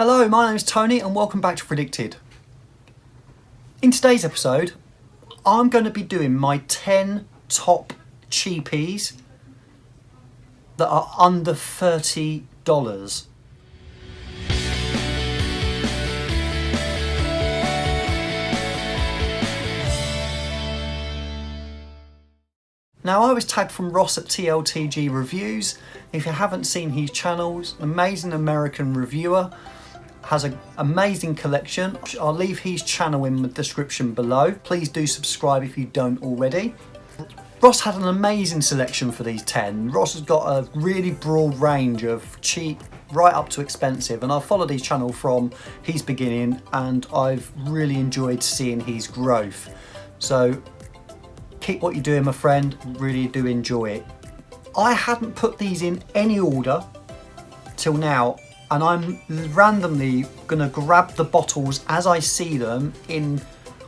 Hello, my name is Tony and welcome back to Fragdicted. In today's episode, I'm going to be doing my 10 top cheapies that are under $30. Now, I was tagged from Ross at TLTG Reviews. If you haven't seen his channels, amazing American reviewer, has an amazing collection. I'll leave his channel in the description below. Please do subscribe if you don't already. Ross had an amazing selection for these 10. Ross has got a really broad range of cheap right up to expensive, and I've followed his channel from his beginning and I've really enjoyed seeing his growth. So keep what you're doing, my friend, really do enjoy it. I hadn't put these in any order till now, and I'm randomly gonna grab the bottles as I see them in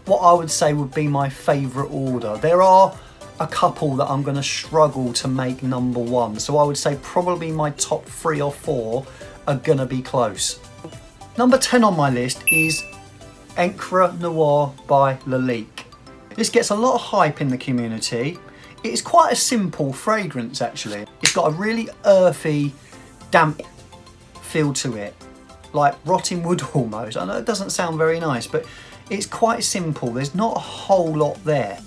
what I would say would be my favourite order. There are a couple that I'm gonna struggle to make number one, so I would say probably my top 3 or 4 are gonna be close. Number 10 on my list is Encre Noir by Lalique. This gets a lot of hype in the community. It's quite a simple fragrance actually. It's got a really earthy, damp feel to it, like rotting wood almost. I know it doesn't sound very nice, but it's quite simple. There's not a whole lot there.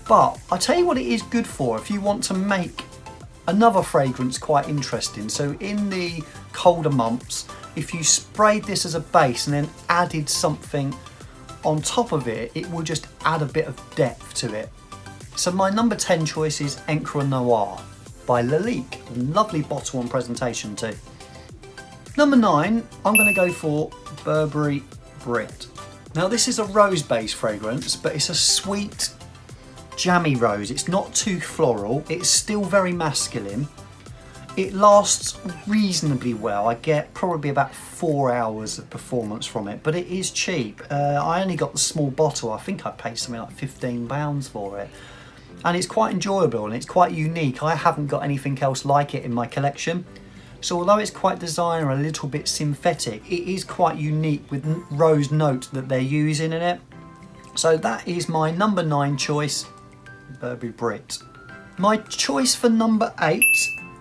But I'll tell you what it is good for if you want to make another fragrance quite interesting. So in the colder months, if you sprayed this as a base and then added something on top of it, it will just add a bit of depth to it. So my number 10 choice is Encre Noir by Lalique. Lovely bottle and presentation too. Number 9, I'm going to go for Burberry Brit. Now this is a rose-based fragrance, but it's a sweet, jammy rose. It's not too floral. It's still very masculine. It lasts reasonably well. I get probably about 4 hours of performance from it, but it is cheap. I only got the small bottle. I think I paid something like £15 for it. And it's quite enjoyable and it's quite unique. I haven't got anything else like it in my collection. So although it's quite designer, a little bit synthetic, it is quite unique with rose note that they're using in it. So that is my number 9 choice, Burberry Brit. My choice for number 8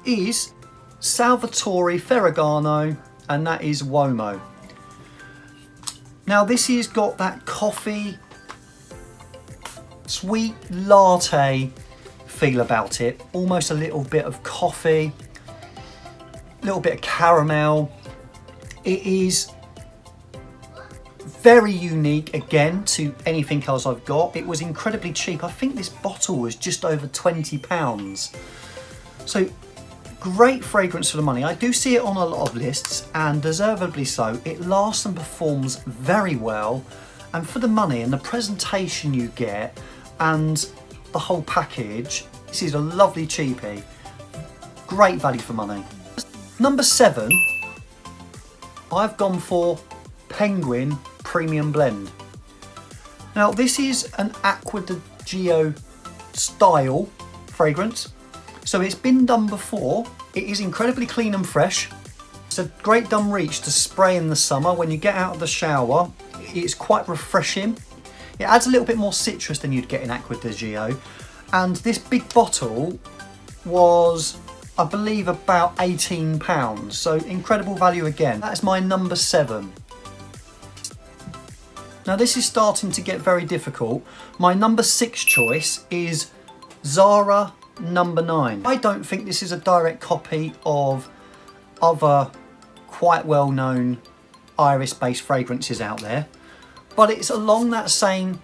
is Salvatore Ferragamo, and that is Uomo. Now this has got that coffee, sweet latte feel about it, almost a little bit of coffee, a little bit of caramel. It is very unique again to anything else I've got. It was incredibly cheap. I think this bottle was just over £20. So great fragrance for the money. I do see it on a lot of lists, and deservedly so. It lasts and performs very well, and for the money and the presentation you get and the whole package, this is a lovely cheapie. Great value for money. Number 7, I've gone for Penguin Premium Blend. Now this is an Acqua di Gio style fragrance. So it's been done before. It is incredibly clean and fresh. It's a great dumb reach to spray in the summer when you get out of the shower. It's quite refreshing. It adds a little bit more citrus than you'd get in Acqua di Gio. And this big bottle was, I believe, about £18. So incredible value again. That's my number 7. Now this is starting to get very difficult. My number 6 choice is Zara Number 9. I don't think this is a direct copy of other quite well-known iris-based fragrances out there, but it's along that same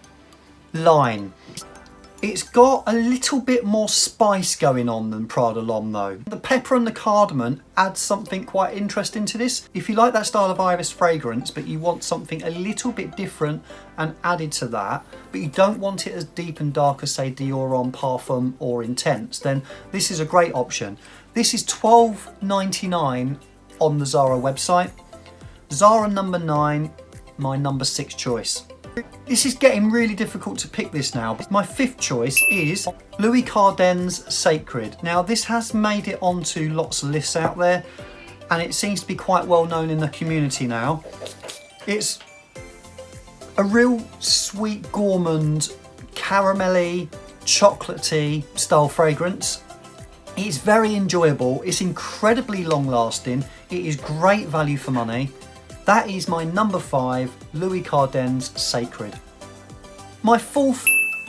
line. It's got a little bit more spice going on than Prada L'Homme though. The pepper and the cardamom adds something quite interesting to this. If you like that style of iris fragrance but you want something a little bit different and added to that, but you don't want it as deep and dark as say Dior Homme Parfum or Intense, then this is a great option. This is $12.99 on the Zara website. Zara number 9, my number 6 choice. This is getting really difficult to pick this now. My 5th choice is Louis Card's Sacred. Now this has made it onto lots of lists out there and it seems to be quite well known in the community now. It's a real sweet, gourmand, caramelly, chocolatey style fragrance. It's very enjoyable. It's incredibly long lasting. It is great value for money. That is my number 5, Louis Card's Sacred. My fourth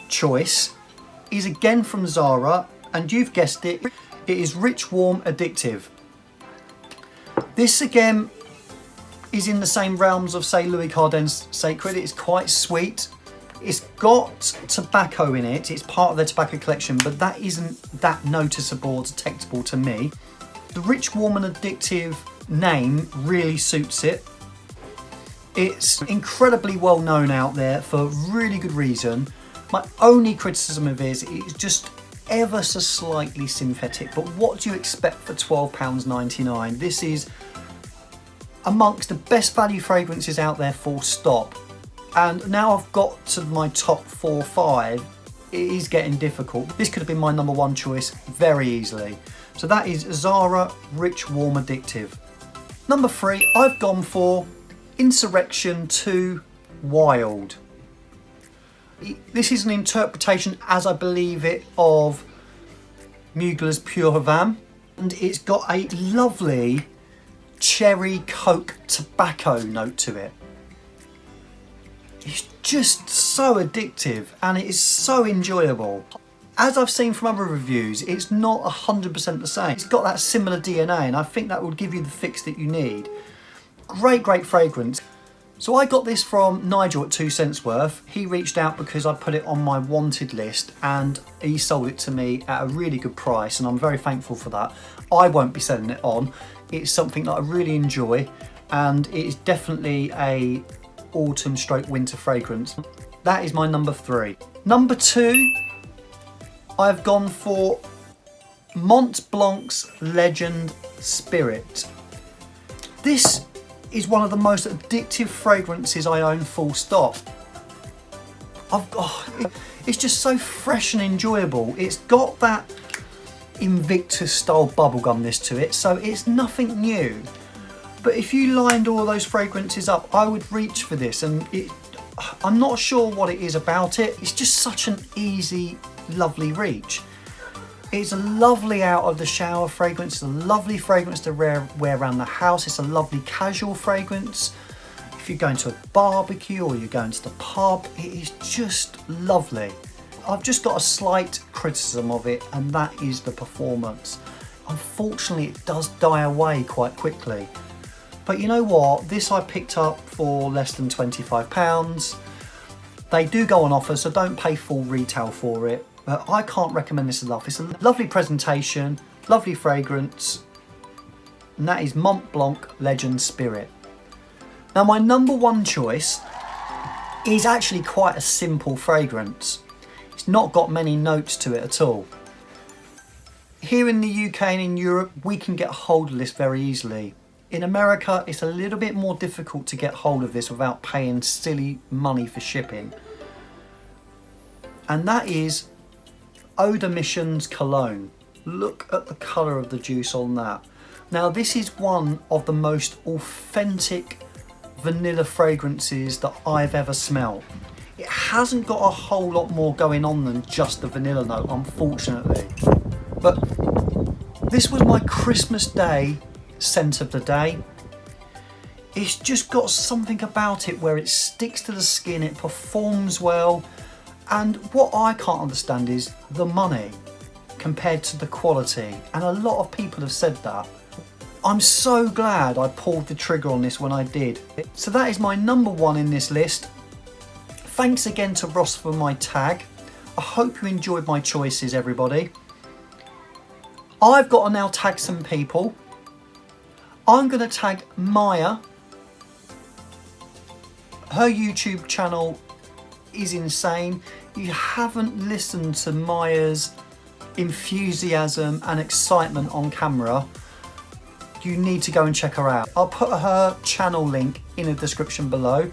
choice is again from Zara, and you've guessed it, it is Rich, Warm, Addictive. This again is in the same realms of, say, Louis Card's Sacred. It's quite sweet. It's got tobacco in it. It's part of their tobacco collection, but that isn't that noticeable or detectable to me. The Rich, Warm and Addictive name really suits it. It's incredibly well known out there for really good reason. My only criticism of it is it's just ever so slightly synthetic, but what do you expect for £12.99? This is amongst the best value fragrances out there, full stop. And now I've got to my top 4 or 5, it is getting difficult. This could have been my number 1 choice very easily. So that is Zara Rich, Warm, Addictive. Number 3, I've gone for Insurrection 2 Wild. This is an interpretation, as I believe it, of Mugler's Pure Havane, and it's got a lovely cherry coke tobacco note to it. It's just so addictive and it is so enjoyable. As I've seen from other reviews, it's not 100% the same. It's got that similar DNA, and I think that will give you the fix that you need. Great fragrance. So I got this from Nigel at 2 cents worth. He reached out because I put it on my wanted list and he sold it to me at a really good price, and I'm very thankful for that. I won't be selling it on. It's something that I really enjoy, and it is definitely a autumn stroke winter fragrance. That is my number 3. Number 2, I've gone for Mont Blanc's Legend Spirit. This is one of the most addictive fragrances I own, full stop. It's just so fresh and enjoyable. It's got that Invictus style bubblegumness to it, so it's nothing new. But if you lined all those fragrances up, I would reach for this, and I'm not sure what it is about it. It's just such an easy, lovely reach. It's a lovely out of the shower fragrance. It's a lovely fragrance to wear around the house. It's a lovely casual fragrance. If you're going to a barbecue or you're going to the pub, it is just lovely. I've just got a slight criticism of it, and that is the performance. Unfortunately, it does die away quite quickly. But you know what? This I picked up for less than £25. They do go on offer, so don't pay full retail for it. But I can't recommend this enough. It's a lovely presentation, lovely fragrance, and that is Mont Blanc Legend Spirit. Now my number 1 choice is actually quite a simple fragrance. It's not got many notes to it at all. Here in the UK and in Europe, we can get hold of this very easily. In America, it's a little bit more difficult to get hold of this without paying silly money for shipping. And that is Eau de Mission's Cologne. Look at the colour of the juice on that. Now this is one of the most authentic vanilla fragrances that I've ever smelled. It hasn't got a whole lot more going on than just the vanilla note, unfortunately. But this was my Christmas Day scent of the day. It's just got something about it where it sticks to the skin, it performs well, and what I can't understand is the money compared to the quality, and a lot of people have said that. I'm so glad I pulled the trigger on this when I did. So that is my number 1 in this list. Thanks again to Ross for my tag. I hope you enjoyed my choices, everybody. I've got to now tag some people. I'm going to tag Miya. Her YouTube channel is insane. If you haven't listened to Miya's enthusiasm and excitement on camera, you need to go and check her out. I'll put her channel link in the description below.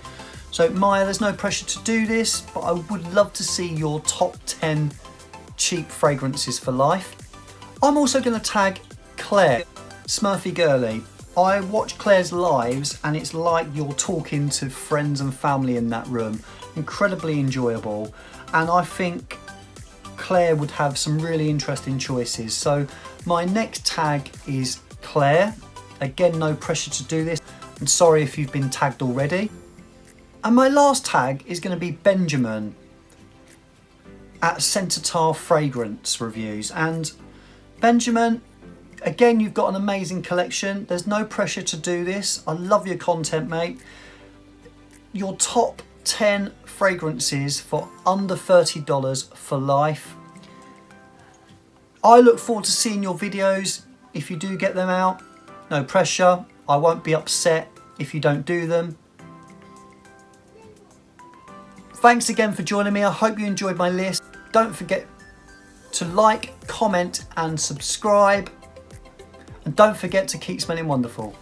So Miya, there's no pressure to do this, but I would love to see your top 10 cheap fragrances for life. I'm also going to tag Claire, Smurfy Girly, I watch Claire's lives and it's like you're talking to friends and family in that room. Incredibly enjoyable, and I think Claire would have some really interesting choices. So my next tag is Claire. Again, no pressure to do this. I'm sorry if you've been tagged already. And my last tag is going to be Benjamin at Scentitar Fragrance Reviews. And Benjamin, again, you've got an amazing collection. There's no pressure to do this. I love your content, mate. Your top 10 fragrances for under $30 for life. I look forward to seeing your videos if you do get them out. No pressure. I won't be upset if you don't do them. Thanks again for joining me. I hope you enjoyed my list. Don't forget to like, comment and subscribe. And don't forget to keep smelling wonderful.